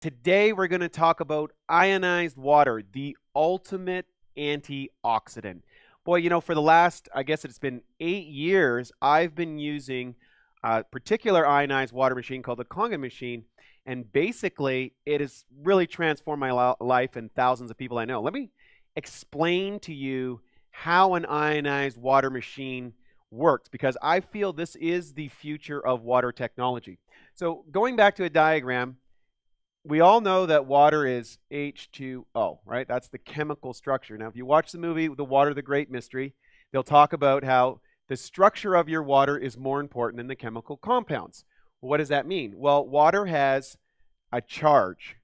Today we're going to talk about ionized water, the ultimate antioxidant. Boy, you know, for the last, I guess it's been 8 years, I've been using a particular ionized water machine called the Kangen machine, and basically it has really transformed my life and thousands of people I know. Let me explain to you how an ionized water machine works, because I feel this is the future of water technology. So going back to a diagram, we all know that water is H2O, right? That's the chemical structure. Now, if you watch the movie The Water, the Great Mystery, they'll talk about how the structure of your water is more important than the chemical compounds. Well, what does that mean? Well, water has a charge.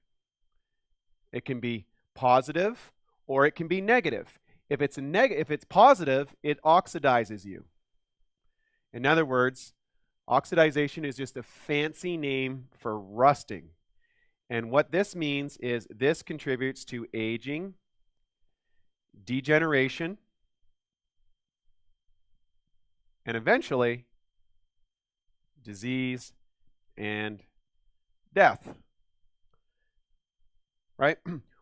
It can be positive or it can be negative. If it's positive, it oxidizes you. In other words, oxidization is just a fancy name for rusting. And what this means is this contributes to aging, degeneration, and eventually disease and death. Right?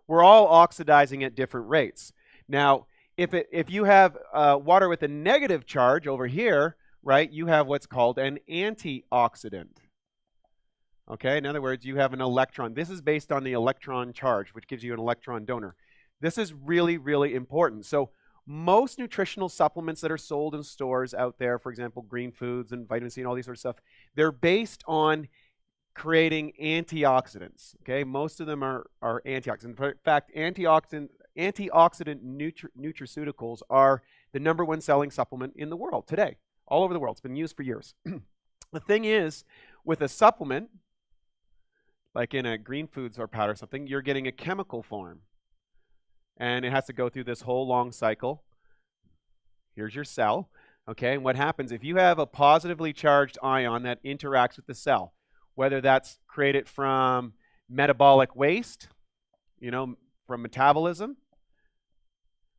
We're all oxidizing at different rates. Now, if you have water with a negative charge over here, right, you have what's called an antioxidant. Okay, in other words, you have an electron. This is based on the electron charge, which gives you an electron donor. This is really, really important. So most nutritional supplements that are sold in stores out there, for example, green foods and vitamin C and all these sort of stuff, they're based on creating antioxidants. Okay, most of them are antioxidants. In fact, antioxidant nutraceuticals are the #1 selling supplement in the world today, all over the world. It's been used for years. The thing is, with a supplement, like in a green foods or powder or something, you're getting a chemical form. And it has to go through this whole long cycle. Here's your cell. Okay, and what happens if you have a positively charged ion that interacts with the cell, whether that's created from metabolic waste, you know, from metabolism,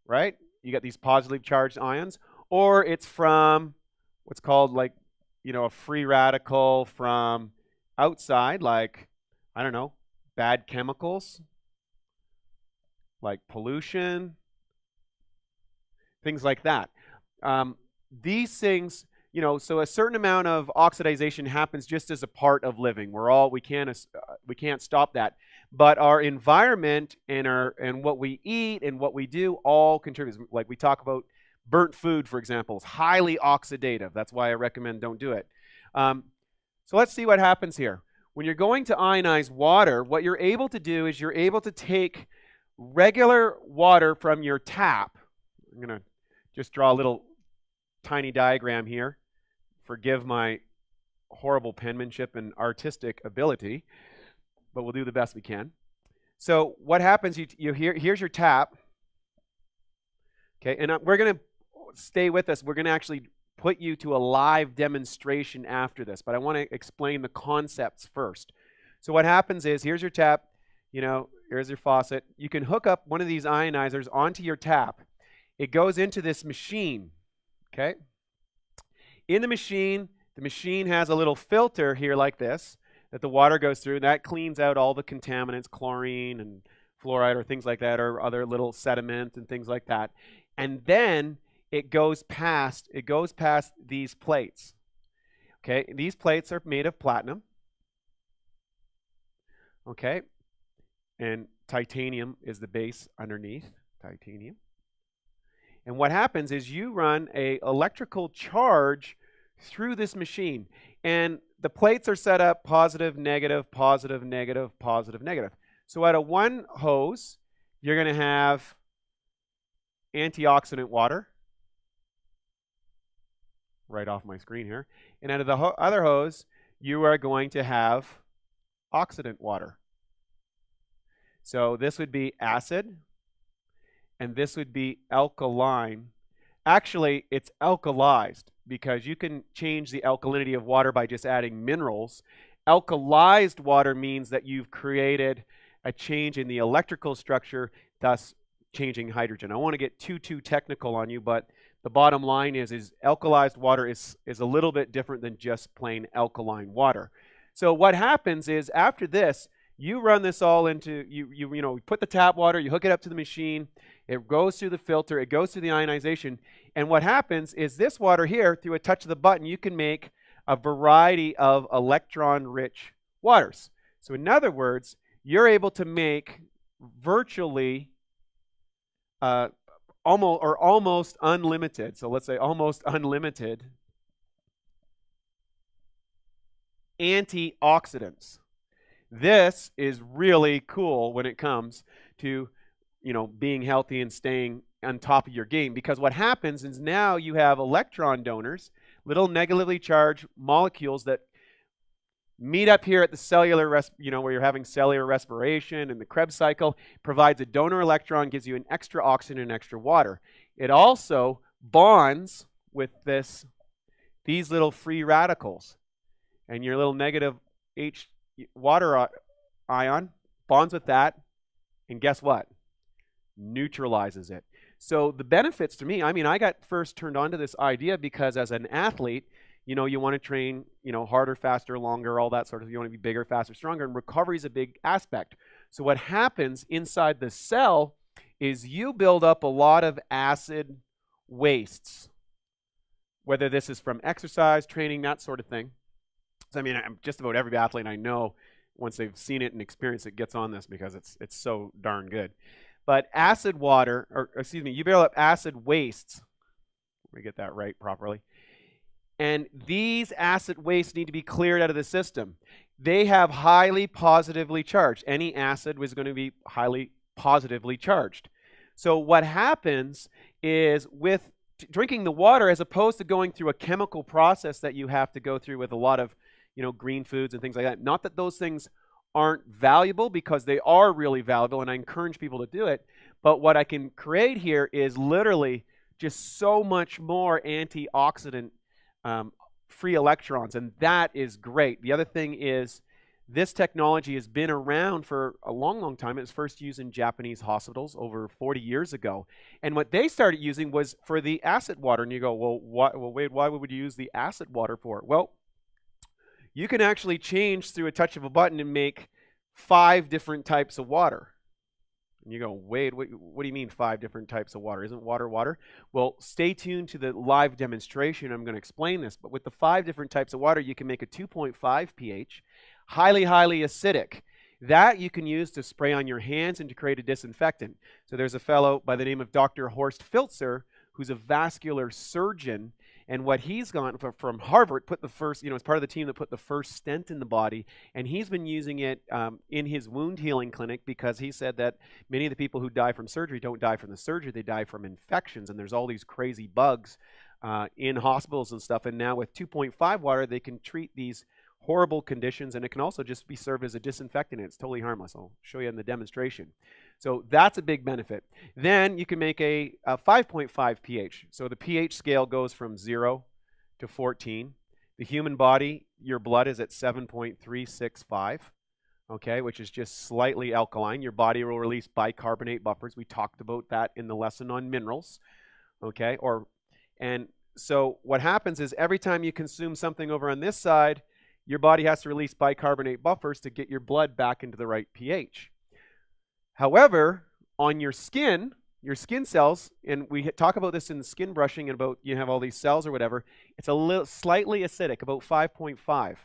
right? You got these positively charged ions, or it's from what's called, like, you know, a free radical from outside, like, I don't know, bad chemicals, like pollution, things like that. These things, you know, so a certain amount of oxidation happens just as a part of living. We can't stop that. But our environment and what we eat and what we do all contributes. Like we talk about burnt food, for example, is highly oxidative. That's why I recommend don't do it. So let's see what happens here. When you're going to ionize water, what you're able to do is you're able to take regular water from your tap. I'm going to just draw a little tiny diagram here. Forgive my horrible penmanship and artistic ability, but we'll do the best we can. So what happens, here's your tap. Okay, and we're going to stay with us. We're going to actually put you to a live demonstration after this, but I want to explain the concepts first. So what happens is, here's your tap, you know, here's your faucet. You can hook up one of these ionizers onto your tap. It goes into this machine, okay? In the machine has a little filter here like this that the water goes through. That cleans out all the contaminants, chlorine and fluoride or things like that, or other little sediment and things like that. And then it goes past these plates. Okay, these plates are made of platinum. Okay, and titanium is the base underneath, titanium. And what happens is you run an electrical charge through this machine. And the plates are set up positive, negative, positive, negative, positive, negative. So out of one hose, you're going to have antioxidant water. Right off my screen here. And out of the other hose, you are going to have oxidant water. So this would be acid, and this would be alkaline. Actually, it's alkalized, because you can change the alkalinity of water by just adding minerals. Alkalized water means that you've created a change in the electrical structure, thus changing hydrogen. I don't want to get too technical on you, but the bottom line is alkalized water is a little bit different than just plain alkaline water. So what happens is, after this, You run this all into, you put the tap water, you hook it up to the machine, it goes through the filter, it goes through the ionization, and what happens is this water here, through a touch of the button, you can make a variety of electron-rich waters. So in other words, you're able to make virtually almost unlimited, so let's say almost unlimited antioxidants. This is really cool when it comes to, being healthy and staying on top of your game, because what happens is now you have electron donors, little negatively charged molecules that meet up here at the cellular, where you're having cellular respiration, and the Krebs cycle provides a donor electron, gives you an extra oxygen and extra water. It also bonds with these little free radicals, and your little negative H water ion bonds with that, and guess what? Neutralizes it. So the benefits to me, I got first turned on to this idea because as an athlete, you want to train, harder, faster, longer, all that sort of, you want to be bigger, faster, stronger, and recovery is a big aspect. So what happens inside the cell is you build up a lot of acid wastes, whether this is from exercise, training, that sort of thing. So, just about every athlete I know, once they've seen it and experienced it, gets on this because it's so darn good. But you build up acid wastes. Let me get that right properly. And these acid wastes need to be cleared out of the system. They have highly positively charged. Any acid was going to be highly positively charged. So what happens is with drinking the water, as opposed to going through a chemical process that you have to go through with a lot of green foods and things like that. Not that those things aren't valuable, because they are really valuable, and I encourage people to do it. But what I can create here is literally just so much more antioxidant free electrons, and that is great. The other thing is this technology has been around for a long, long time. It was first used in Japanese hospitals over 40 years ago. And what they started using was for the acid water. And you go, well, wait, why would you use the acid water for? Well, you can actually change through a touch of a button and make 5 different types of water. And you go, wait, what do you mean 5 different types of water? Isn't water water? Well, stay tuned to the live demonstration. I'm going to explain this. But with the 5 different types of water, you can make a 2.5 pH, highly, highly acidic. That you can use to spray on your hands and to create a disinfectant. So there's a fellow by the name of Dr. Horst Filzer, who's a vascular surgeon. And what he's gone from Harvard, put the first, is part of the team that put the first stent in the body. And he's been using it in his wound healing clinic, because he said that many of the people who die from surgery don't die from the surgery, they die from infections. And there's all these crazy bugs in hospitals and stuff. And now with 2.5 water, they can treat these horrible conditions, and it can also just be served as a disinfectant. It's totally harmless. I'll show you in the demonstration. So that's a big benefit. Then you can make a 5.5 pH. So the pH scale goes from 0 to 14. The human body, your blood is at 7.365, okay, which is just slightly alkaline. Your body will release bicarbonate buffers. We talked about that in the lesson on minerals, okay? And so what happens is every time you consume something over on this side, your body has to release bicarbonate buffers to get your blood back into the right pH. However, on your skin cells, and we talk about this in the skin brushing, and about you have all these cells or whatever, it's a little slightly acidic, about 5.5.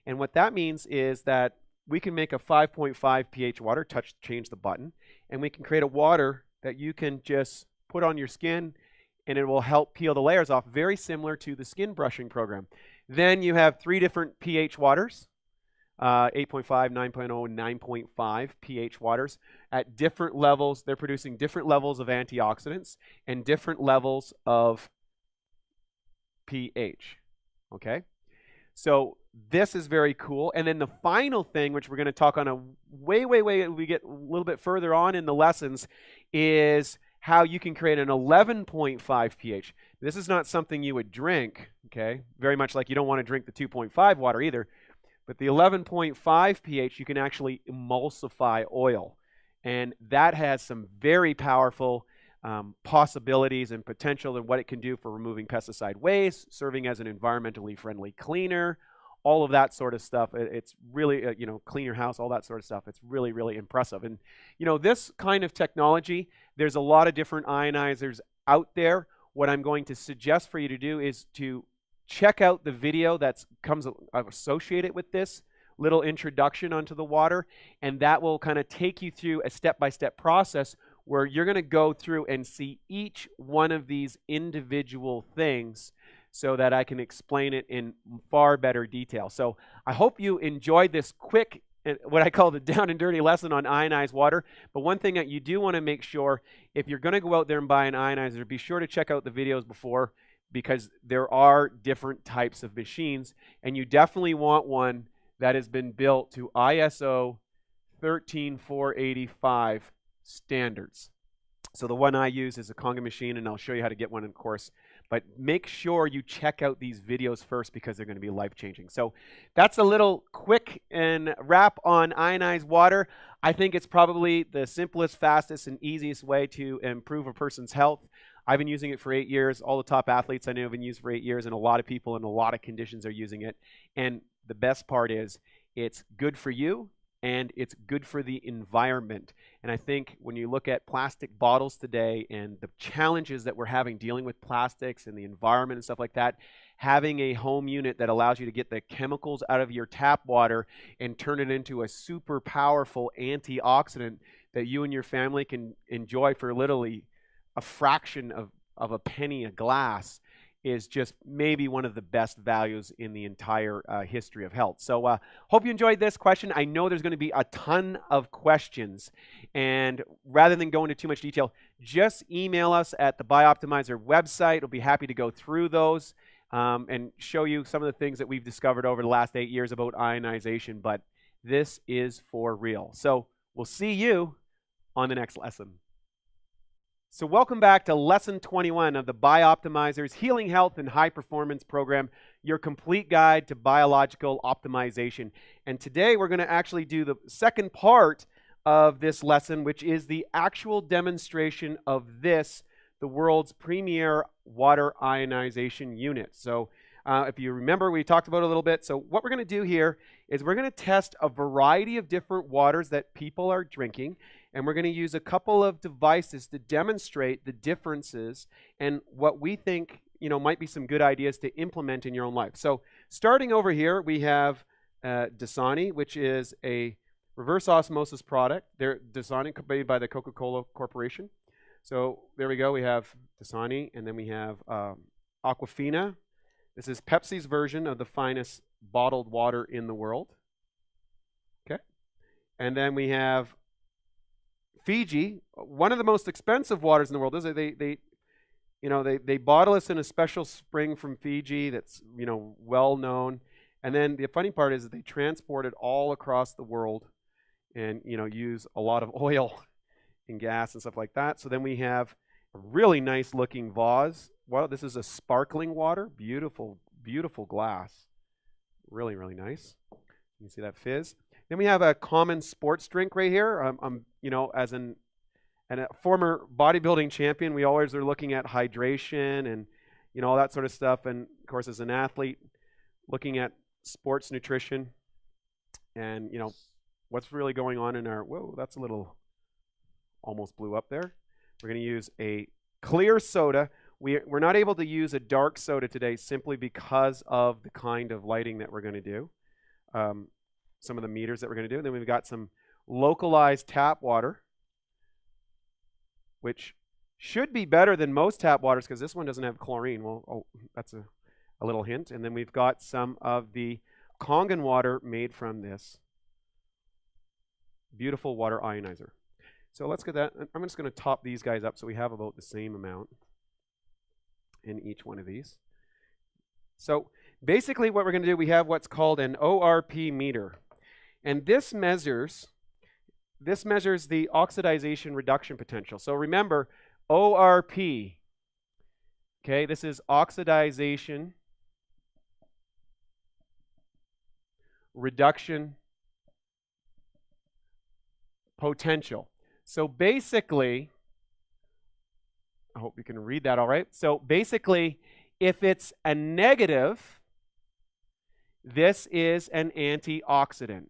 And what that means is that we can make a 5.5 pH water, change the button, and we can create a water that you can just put on your skin, and it will help peel the layers off, very similar to the skin brushing program. Then you have 3 different pH waters, 8.5, 9.0, and 9.5 pH waters at different levels. They're producing different levels of antioxidants and different levels of pH, okay? So this is very cool. And then the final thing, which we're going to talk on we get a little bit further on in the lessons, is how you can create an 11.5 pH. This is not something you would drink, okay? Very much like you don't want to drink the 2.5 water either. But the 11.5 pH, you can actually emulsify oil. And that has some very powerful possibilities and potential in what it can do for removing pesticide waste, serving as an environmentally friendly cleaner, all of that sort of stuff. It's really, clean your house, all that sort of stuff. It's really, really impressive. And, this kind of technology, there's a lot of different ionizers out there. What I'm going to suggest for you to do is to check out the video that comes associated with this little introduction onto the water, and that will kind of take you through a step-by-step process where you're going to go through and see each one of these individual things so that I can explain it in far better detail. So I hope you enjoyed this quick, what I call the down and dirty lesson on ionized water. But one thing that you do want to make sure, if you're going to go out there and buy an ionizer, be sure to check out the videos before, because there are different types of machines, and you definitely want one that has been built to ISO 13485 standards. So the one I use is a Kangen machine, and I'll show you how to get one, of course. But make sure you check out these videos first, because they're going to be life-changing. So that's a little quick and wrap on ionized water. I think it's probably the simplest, fastest, and easiest way to improve a person's health. I've been using it for 8 years. All the top athletes I know have been using it for 8 years, and a lot of people in a lot of conditions are using it. And the best part is it's good for you, and it's good for the environment. And I think when you look at plastic bottles today and the challenges that we're having dealing with plastics and the environment and stuff like that, having a home unit that allows you to get the chemicals out of your tap water and turn it into a super powerful antioxidant that you and your family can enjoy for literally a fraction of a penny a glass is just maybe one of the best values in the entire history of health. So hope you enjoyed this question. I know there's going to be a ton of questions, and rather than go into too much detail, just email us at the Bioptimizer website. We'll be happy to go through those and show you some of the things that we've discovered over the last 8 years about ionization, but this is for real. So we'll see you on the next lesson. So welcome back to Lesson 21 of the Bioptimizer's Healing Health and High Performance Program, your complete guide to biological optimization. And today we're going to actually do the second part of this lesson, which is the actual demonstration of this, the world's premier water ionization unit. So if you remember, we talked about it a little bit. So what we're going to do here is we're going to test a variety of different waters that people are drinking. And we're going to use a couple of devices to demonstrate the differences and what we think, might be some good ideas to implement in your own life. So starting over here, we have Dasani, which is a reverse osmosis product. They're Dasani, made by the Coca-Cola Corporation. So there we go. We have Dasani, and then we have Aquafina. This is Pepsi's version of the finest bottled water in the world. Okay. And then we have Fiji, one of the most expensive waters in the world. They bottle us in a special spring from Fiji that's well known, and then the funny part is that they transport it all across the world, and use a lot of oil and gas and stuff like that. So then we have a really nice looking vase. Well, this is a sparkling water, beautiful, beautiful glass, really, really nice. You can see that fizz. Then we have a common sports drink right here. As a former bodybuilding champion, we always are looking at hydration and, all that sort of stuff. And, of course, as an athlete, looking at sports nutrition and, what's really going on in our, whoa, that's a little, almost blew up there. We're going to use a clear soda. We're not able to use a dark soda today simply because of the kind of lighting that we're going to do. Some of the meters that we're going to do. And then we've got some localized tap water, which should be better than most tap waters because this one doesn't have chlorine. Well, that's a little hint. And then we've got some of the Kangen water made from this beautiful water ionizer. So let's get that. I'm just going to top these guys up so we have about the same amount in each one of these. So basically what we're going to do, we have what's called an ORP meter. And this measures the oxidization reduction potential. So remember, ORP, okay, this is oxidization reduction potential. So basically, I hope you can read that all right. So basically, if it's a negative, This is an antioxidant.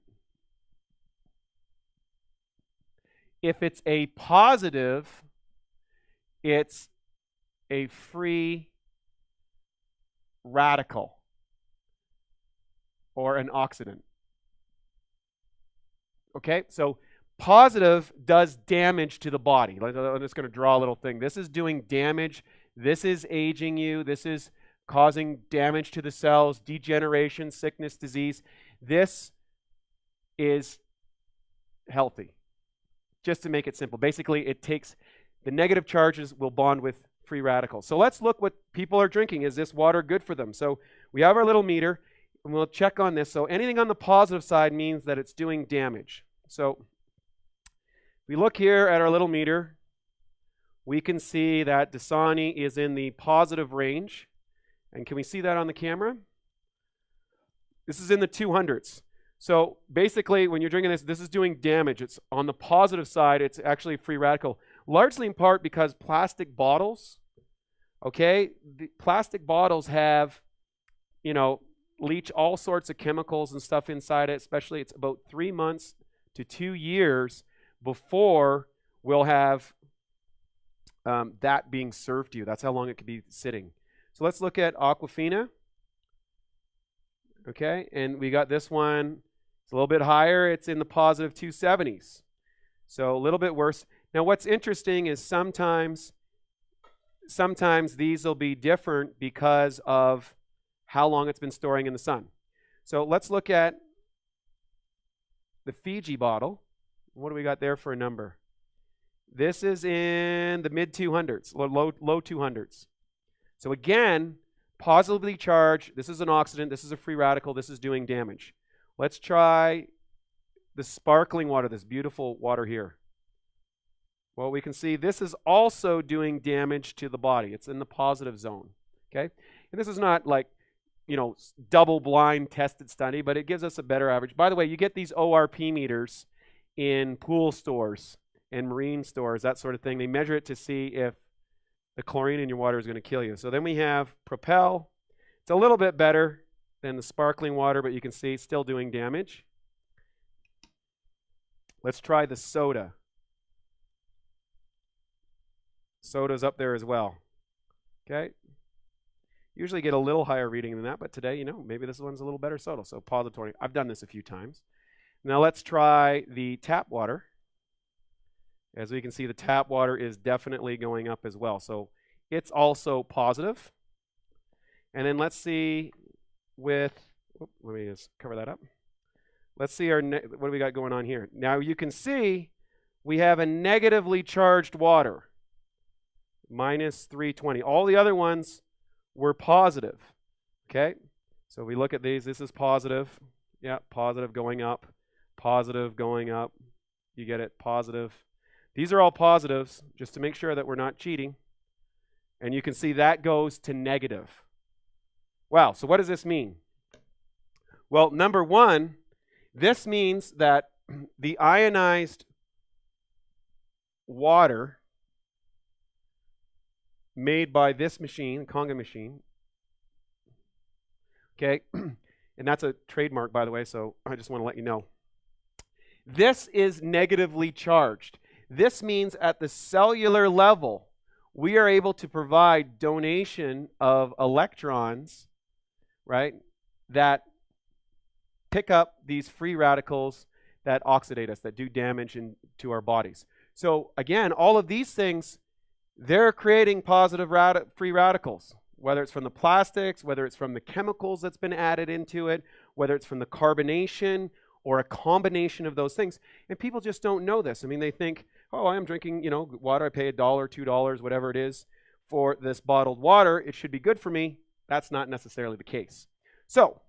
If it's a positive, it's a free radical or an oxidant. Okay, so positive does damage to the body. I'm just going to draw a little thing. This is doing damage. This is aging you. This is causing damage to the cells, degeneration, sickness, disease. This is healthy. Just to make it simple. Basically, it takes the negative charges will bond with free radicals. So let's look what people are drinking. Is this water good for them? So we have our little meter, and we'll check on this. So anything on the positive side means that it's doing damage. So we look here at our little meter. We can see that Dasani is in the positive range. And can we see that on the camera? This is in the 200s. So basically, when you're drinking this, this is doing damage. It's on the positive side. It's actually a free radical, largely in part because plastic bottles, okay, the plastic bottles have, leach all sorts of chemicals and stuff inside it, especially it's about 3 months to 2 years before we'll have that being served to you. That's how long it could be sitting. So let's look at Aquafina. Okay, and we got this one. It's a little bit higher. It's in the positive 270s. So a little bit worse. Now what's interesting is sometimes these will be different because of how long it's been storing in the sun. So let's look at the Fiji bottle. What do we got there for a number? This is in the mid 200s, low 200s. So again, positively charged. This is an oxidant. This is a free radical. This is doing damage. Let's try the sparkling water, this beautiful water here. Well, we can see this is also doing damage to the body. It's in the positive zone. Okay? And this is not like, double-blind tested study, but it gives us a better average. By the way, you get these ORP meters in pool stores and marine stores, that sort of thing. They measure it to see if the chlorine in your water is going to kill you. So then we have Propel. It's a little bit better than the sparkling water, but you can see it's still doing damage. Let's try the soda. Soda's up there as well. Okay? Usually get a little higher reading than that, but today, maybe this one's a little better soda. So positive 20. I've done this a few times. Now let's try the tap water. As we can see, the tap water is definitely going up as well. So it's also positive. And then let's see let me just cover that up. Let's see what do we got going on here. Now you can see we have a negatively charged water, minus 320. All the other ones were positive. Okay? So we look at these. This is positive. Yeah, positive going up. Positive going up. You get it? Positive. These are all positives, just to make sure that we're not cheating. And you can see that goes to negative. Wow, so what does this mean? Well, number one, this means that the ionized water made by this machine, Kangen machine, okay, and that's a trademark, by the way, so I just want to let you know. This is negatively charged. This means at the cellular level, we are able to provide donation of electrons, right, that pick up these free radicals that oxidate us, that do damage to our bodies. So again, all of these things, they're creating positive free radicals, whether it's from the plastics, whether it's from the chemicals that's been added into it, whether it's from the carbonation or a combination of those things. And people just don't know this. I mean, they think, oh, I'm drinking, water. I pay $1, $2, whatever it is for this bottled water. It should be good for me. That's not necessarily the case. So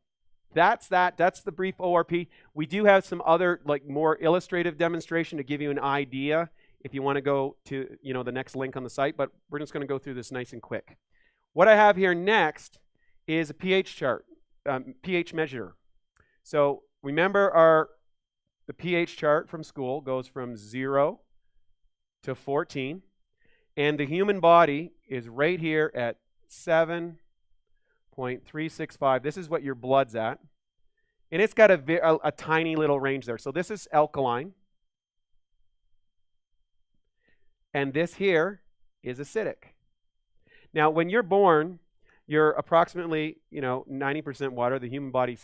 that's that. That's the brief ORP. We do have some other, more illustrative demonstration to give you an idea if you want to go to, the next link on the site, but we're just going to go through this nice and quick. What I have here next is a pH chart, pH measure. So remember the pH chart from school goes from 0 to 14, and the human body is right here at 7.365. This is what your blood's at. And it's got a tiny little range there. So this is alkaline. And this here is acidic. Now, when you're born, you're approximately, 90% water. The human body,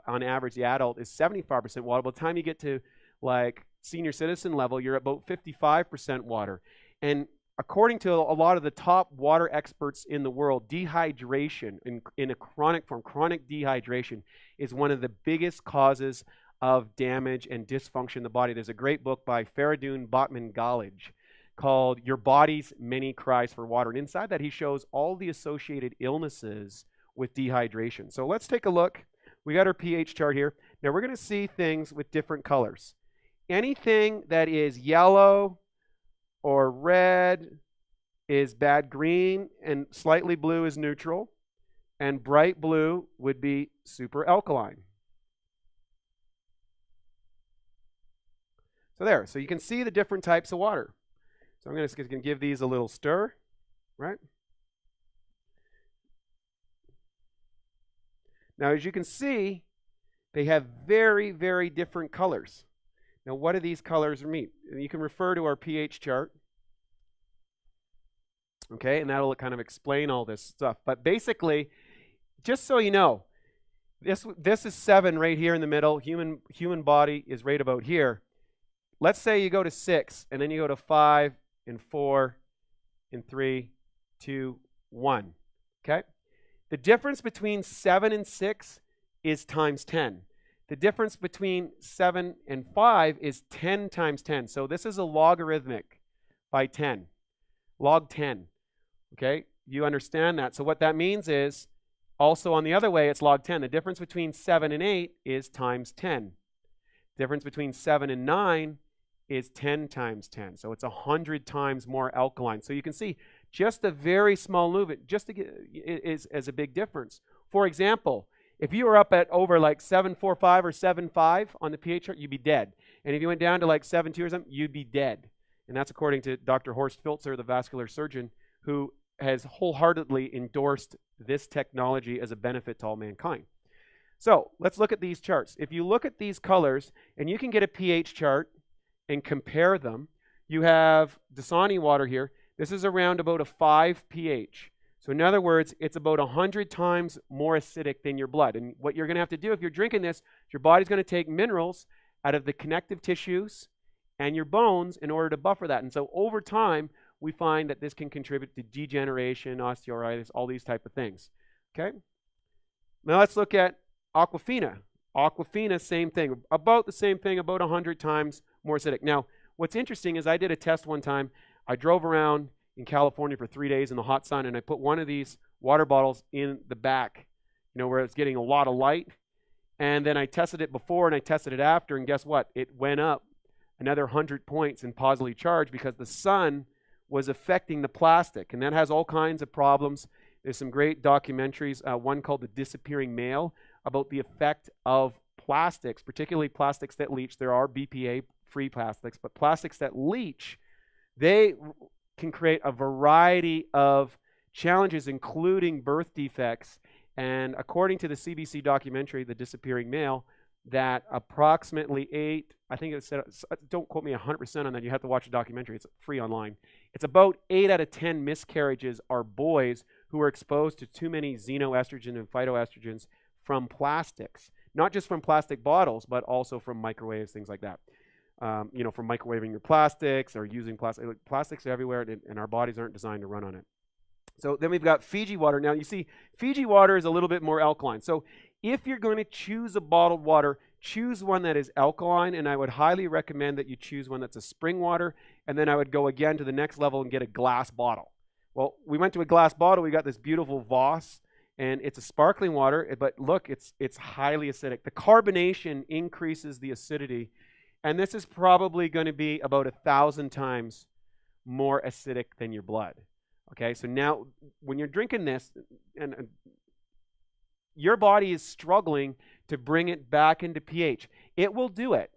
on average, the adult is 75% water. By the time you get to like senior citizen level, you're about 55% water. And according to a lot of the top water experts in the world, dehydration in a chronic form, chronic dehydration is one of the biggest causes of damage and dysfunction in the body. There's a great book by Faridun Botman-Galage called Your Body's Many Cries for Water. And inside that, he shows all the associated illnesses with dehydration. So let's take a look. We got our pH chart here. Now we're going to see things with different colors. Anything that is yellow or red is bad. Green and slightly blue is neutral. And bright blue would be super alkaline. So there. So you can see the different types of water. So I'm just going to give these a little stir, right? Now, as you can see, they have very, very different colors. Now, what do these colors mean? You can refer to our pH chart, okay, and that'll kind of explain all this stuff. But basically, just so you know, this is 7 right here in the middle. Human body is right about here. Let's say you go to 6, and then you go to 5, and 4, and 3, 2, 1. Okay? The difference between 7 and 6 is times 10. The difference between 7 and 5 is 10 times 10. So this is a logarithmic by 10. Log 10. Okay? You understand that. So what that means is, also on the other way, it's log 10. The difference between 7 and 8 is times 10. The difference between 7 and 9 is 10 times 10. So it's 100 times more alkaline. So you can see just a very small movement is a big difference. For example, if you were up at over like 7.45 or 7.5 on the pH chart, you'd be dead. And if you went down to like 7.2 or something, you'd be dead. And that's according to Dr. Horst Filzer, the vascular surgeon, who has wholeheartedly endorsed this technology as a benefit to all mankind. So let's look at these charts. If you look at these colors, and you can get a pH chart and compare them. You have Dasani water here. This is around about a 5 pH. So in other words, it's about 100 times more acidic than your blood. And what you're going to have to do if you're drinking this, your body's going to take minerals out of the connective tissues and your bones in order to buffer that. And so over time, we find that this can contribute to degeneration, osteoarthritis, all these type of things. Okay? Now let's look at Aquafina. Aquafina, same thing. About the same thing, about 100 times more acidic. Now, what's interesting is I did a test one time. I drove around in California for 3 days in the hot sun, and I put one of these water bottles in the back, where it's getting a lot of light. And then I tested it before and I tested it after, and guess what? It went up another 100 points in positively charged because the sun was affecting the plastic, and that has all kinds of problems. There's some great documentaries, one called The Disappearing Male, about the effect of plastics, particularly plastics that leach. There are BPA-free plastics, but plastics that leach, they can create a variety of challenges, including birth defects. And according to the CBC documentary, The Disappearing Male, that approximately 8, I think it said, don't quote me 100% on that, you have to watch the documentary, it's free online. It's about 8 out of 10 miscarriages are boys who are exposed to too many xenoestrogen and phytoestrogens from plastics. Not just from plastic bottles, but also from microwaves, things like that. From microwaving your plastics or using plastic. Plastics are everywhere, and our bodies aren't designed to run on it. So then we've got Fiji water. Now, you see, Fiji water is a little bit more alkaline. So if you're going to choose a bottled water, choose one that is alkaline, and I would highly recommend that you choose one that's a spring water, and then I would go again to the next level and get a glass bottle. Well, we went to a glass bottle. We got this beautiful Voss, and it's a sparkling water, but look, it's highly acidic. The carbonation increases the acidity, and this is probably going to be about 1,000 times more acidic than your blood. Okay, so now when you're drinking this, and your body is struggling to bring it back into pH. It will do it,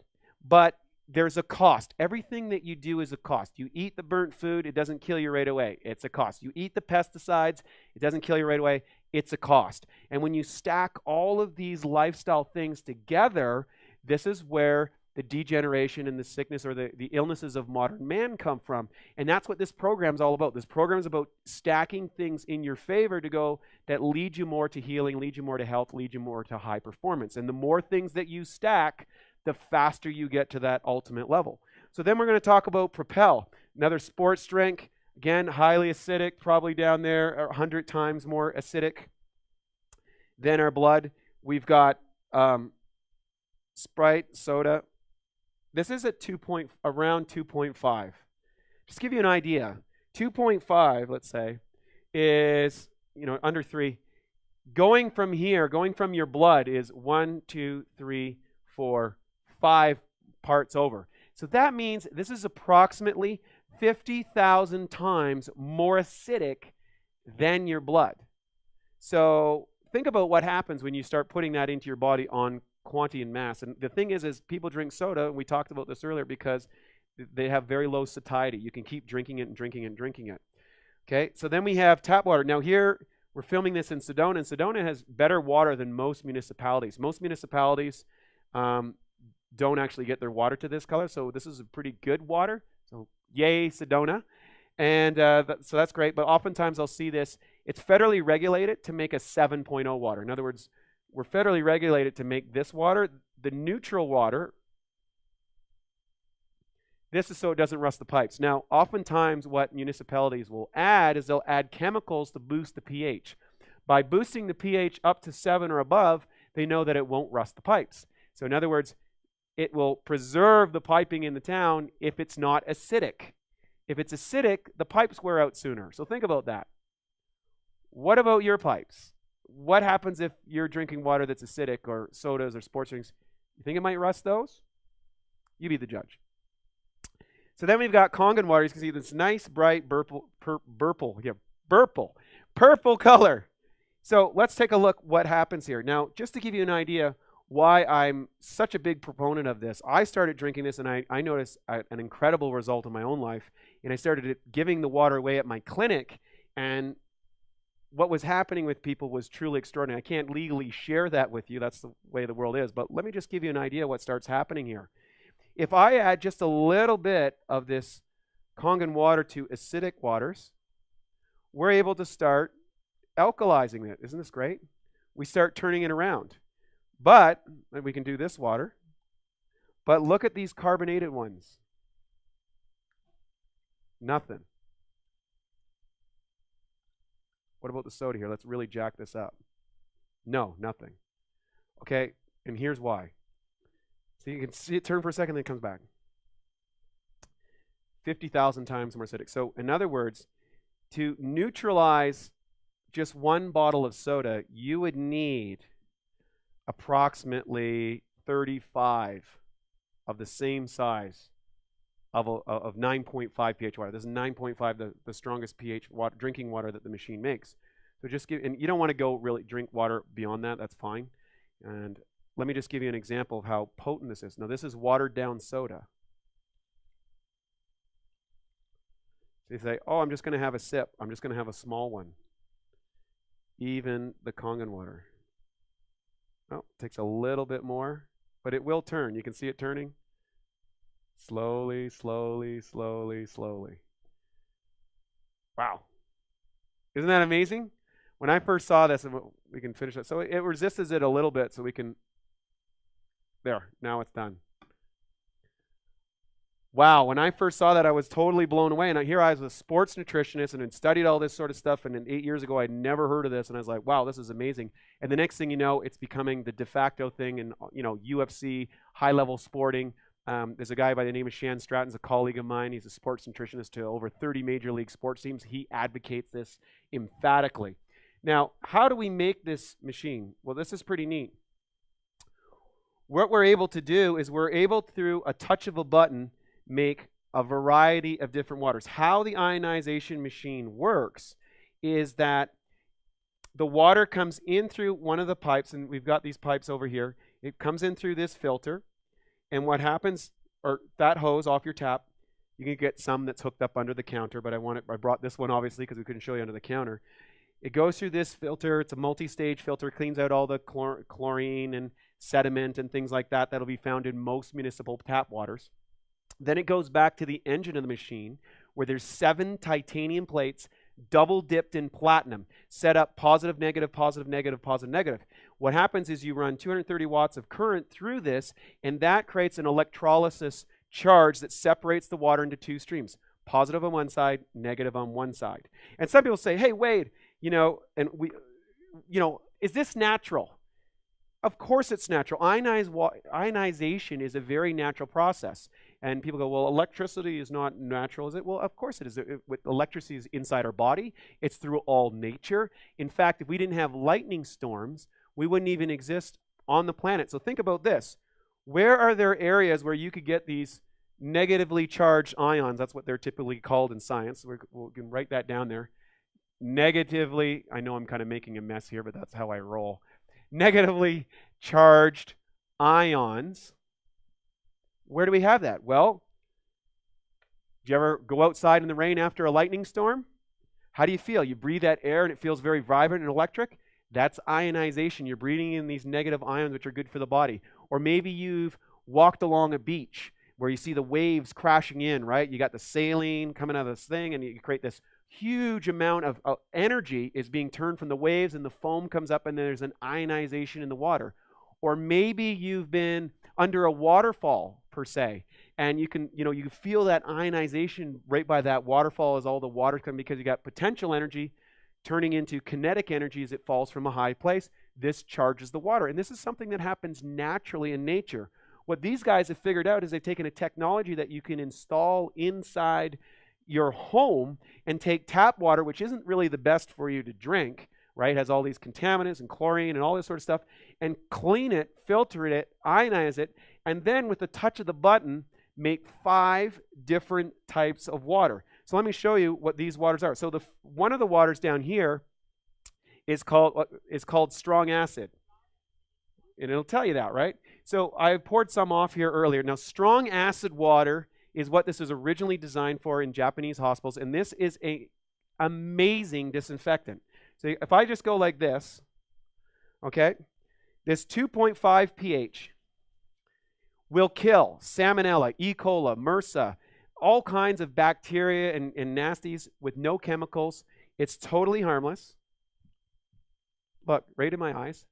but there's a cost. Everything that you do is a cost. You eat the burnt food, it doesn't kill you right away. It's a cost. You eat the pesticides, it doesn't kill you right away. it's a cost. And when you stack all of these lifestyle things together, this is where the degeneration and the sickness or the illnesses of modern man come from. And that's what this program's all about. This program is about stacking things in your favor to go that lead you more to healing, lead you more to health, lead you more to high performance. And the more things that you stack, the faster you get to that ultimate level. So then we're going to talk about Propel, another sports drink. Again, highly acidic, probably down there 100 times more acidic than our blood. We've got Sprite, soda. This is at around 2.5. Just to give you an idea, 2.5, let's say, is under 3. Going from here, going from your blood is 1, 2, 3, 4, 5 parts over. So that means this is approximately 50,000 times more acidic than your blood. So think about what happens when you start putting that into your body on quantity and mass. And the thing is people drink soda, and we talked about this earlier, because they have very low satiety. You can keep drinking it and drinking it and drinking it. Okay, so then we have tap water. Now here, we're filming this in Sedona, and Sedona has better water than most municipalities. Most municipalities don't actually get their water to this color, so this is a pretty good water. So yay, Sedona. And so that's great, but oftentimes I'll see this. It's federally regulated to make a 7.0 water. In other words, we're federally regulated to make this water. The neutral water, this is so it doesn't rust the pipes. Now, oftentimes what municipalities will add is they'll add chemicals to boost the pH. By boosting the pH up to 7 or above, they know that it won't rust the pipes. So in other words, it will preserve the piping in the town if it's not acidic. If it's acidic, the pipes wear out sooner. So think about that. What about your pipes? What happens if you're drinking water that's acidic, or sodas or sports drinks? You think it might rust those? You be the judge. So then we've got Kangen water. You can see this nice, bright, purple color. So let's take a look what happens here. Now, just to give you an idea why I'm such a big proponent of this, I started drinking this, and I noticed an incredible result in my own life. And I started giving the water away at my clinic, and what was happening with people was truly extraordinary. I can't legally share that with you. That's the way the world is. But let me just give you an idea what starts happening here. If I add just a little bit of this Kangen water to acidic waters, we're able to start alkalizing it. Isn't this great? We start turning it around. But we can do this water. But look at these carbonated ones. Nothing. What about the soda here? Let's really jack this up. No, nothing. Okay, and here's why. So you can see it turn for a second, then it comes back. 50,000 times more acidic. So in other words, to neutralize just one bottle of soda, you would need approximately 35 of the same size of 9.5 pH water. This is 9.5, the strongest pH water, drinking water that the machine makes. So just give, and you don't want to go really drink water beyond that. That's fine. And let me just give you an example of how potent this is. Now, this is watered down soda. So you say, oh, I'm just going to have a sip. I'm just going to have a small one. Even the Kangen water. Oh, it takes a little bit more, but it will turn. You can see it turning. Slowly, slowly, slowly, slowly. Wow. Isn't that amazing? When I first saw this, and we can finish it. So it resists it a little bit, so we can, there, now it's done. Wow, when I first saw that, I was totally blown away. And here I was a sports nutritionist and had studied all this sort of stuff. And then 8 years ago, I'd never heard of this. And I was like, wow, this is amazing. And the next thing you know, it's becoming the de facto thing in UFC, high-level sporting. There's a guy by the name of Shan Stratton's a colleague of mine. He's a sports nutritionist to over 30 major league sports teams. He advocates this emphatically. Now, how do we make this machine? Well, this is pretty neat. What we're able to do is we're able, through a touch of a button, make a variety of different waters. How the ionization machine works is that the water comes in through one of the pipes, and we've got these pipes over here. It comes in through this filter, and what happens, or that hose off your tap, you can get some that's hooked up under the counter, but I brought this one obviously because we couldn't show you under the counter. It goes through this filter. It's a multi-stage filter. It cleans out all the chlorine and sediment and things like that that'll be found in most municipal tap waters. Then it goes back to the engine of the machine where there's 7 titanium plates double dipped in platinum, set up positive, negative, positive, negative, positive, negative. What happens is you run 230 watts of current through this, and that creates an electrolysis charge that separates the water into 2 streams, positive on one side, negative on one side. And some people say, hey, Wade, is this natural? Of course it's natural. Ionization is a very natural process. And people go, well, electricity is not natural, is it? Well, of course it is. Electricity is inside our body. It's through all nature. In fact, if we didn't have lightning storms, we wouldn't even exist on the planet. So think about this. Where are there areas where you could get these negatively charged ions? That's what they're typically called in science. We can write that down there. Negatively, I know I'm kind of making a mess here, but that's how I roll. Negatively charged ions. Where do we have that? Well, do you ever go outside in the rain after a lightning storm? How do you feel? You breathe that air and it feels very vibrant and electric? That's ionization. You're breathing in these negative ions which are good for the body. Or maybe you've walked along a beach where you see the waves crashing in, right? You got the saline coming out of this thing and you create this huge amount of energy is being turned from the waves and the foam comes up and there's an ionization in the water. Or maybe you've been under a waterfall per se, and you can feel that ionization right by that waterfall as all the water comes, because you got potential energy turning into kinetic energy as it falls from a high place. This charges the water, and this is something that happens naturally in nature. What these guys have figured out is they've taken a technology that you can install inside your home and take tap water, which isn't really the best for you to drink, right? It has all these contaminants and chlorine and all this sort of stuff, and clean it, filter it, ionize it, and then with the touch of the button, make 5 different types of water. So let me show you what these waters are. So one of the waters down here is called strong acid. And it'll tell you that, right? So I poured some off here earlier. Now, strong acid water is what this was originally designed for in Japanese hospitals, and this is an amazing disinfectant. So if I just go like this, okay, this 2.5 pH will kill Salmonella, E. coli, MRSA, all kinds of bacteria and nasties with no chemicals. It's totally harmless. Look, right in my eyes,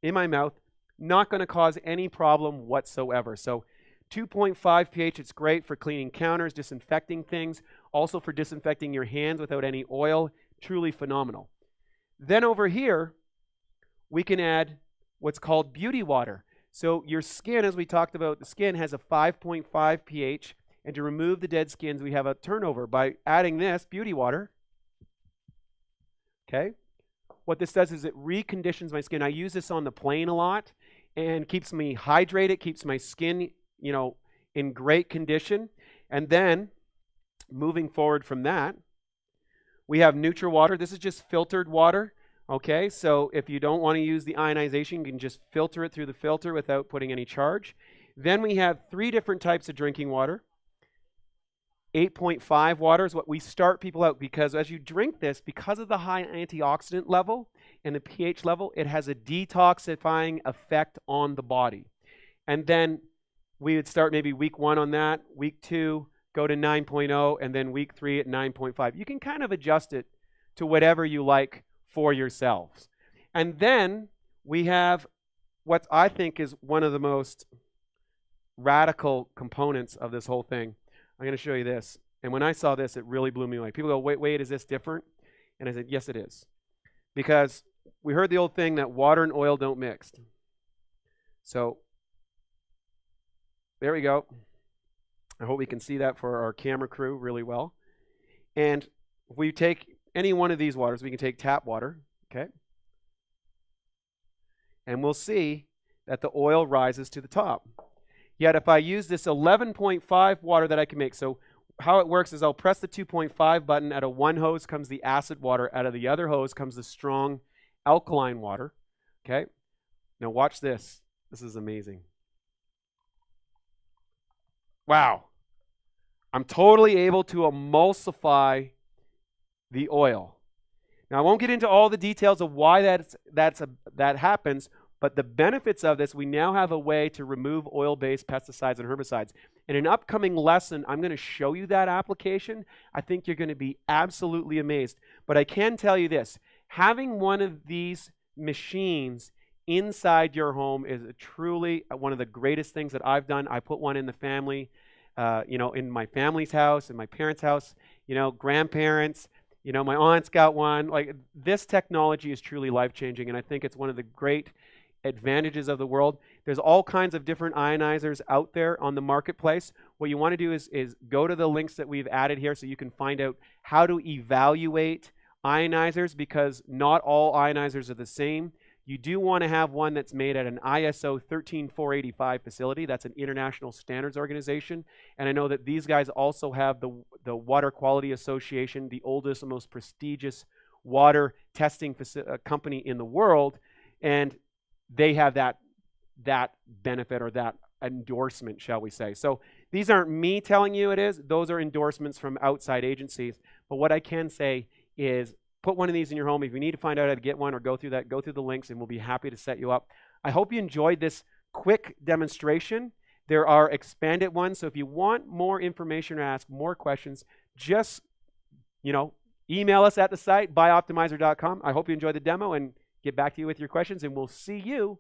in my mouth, not going to cause any problem whatsoever. So 2.5 pH, it's great for cleaning counters, disinfecting things, also for disinfecting your hands without any oil. Truly phenomenal. Then over here, we can add what's called beauty water. So your skin, as we talked about, the skin has a 5.5 pH, and to remove the dead skins, we have a turnover by adding this beauty water. Okay? What this does is it reconditions my skin. I use this on the plane a lot and keeps me hydrated, keeps my skin, in great condition. And then, moving forward from that, we have neutral water. This is just filtered water. Okay, so if you don't want to use the ionization, you can just filter it through the filter without putting any charge. Then we have 3 different types of drinking water. 8.5 water is what we start people out, because as you drink this, because of the high antioxidant level and the pH level, it has a detoxifying effect on the body. And then we would start maybe week 1 on that, week 2, go to 9.0, and then week 3 at 9.5. You can kind of adjust it to whatever you like for yourselves. And then we have what I think is one of the most radical components of this whole thing. I'm going to show you this. And when I saw this, it really blew me away. People go, wait, is this different? And I said, yes, it is. Because we heard the old thing that water and oil don't mix. So there we go. I hope we can see that for our camera crew really well. And if we take any one of these waters, we can take tap water, okay? And we'll see that the oil rises to the top. Yet if I use this 11.5 water that I can make, so how it works is I'll press the 2.5 button. Out of one hose comes the acid water. Out of the other hose comes the strong alkaline water, okay? Now watch this. This is amazing. Wow. I'm totally able to emulsify the oil. Now, I won't get into all the details of why that happens, but the benefits of this, we now have a way to remove oil-based pesticides and herbicides. In an upcoming lesson, I'm going to show you that application. I think you're going to be absolutely amazed. But I can tell you this, having one of these machines inside your home is truly one of the greatest things that I've done. I put one in the family, in my family's house, in my parents' house, grandparents, my aunt's got one. Like, this technology is truly life-changing, and I think it's one of the great advantages of the world. There's all kinds of different ionizers out there on the marketplace. What you want to do is go to the links that we've added here so you can find out how to evaluate ionizers, because not all ionizers are the same. You do want to have one that's made at an ISO 13485 facility. That's an international standards organization. And I know that these guys also have the Water Quality Association, the oldest and most prestigious water testing company in the world. And they have that benefit, or that endorsement, shall we say. So these aren't me telling you it is. Those are endorsements from outside agencies. But what I can say is, put one of these in your home. If you need to find out how to get one or go through the links, and we'll be happy to set you up. I hope you enjoyed this quick demonstration. There are expanded ones, so if you want more information or ask more questions, just email us at the site, buyoptimizer.com. I hope you enjoyed the demo, and get back to you with your questions, and we'll see you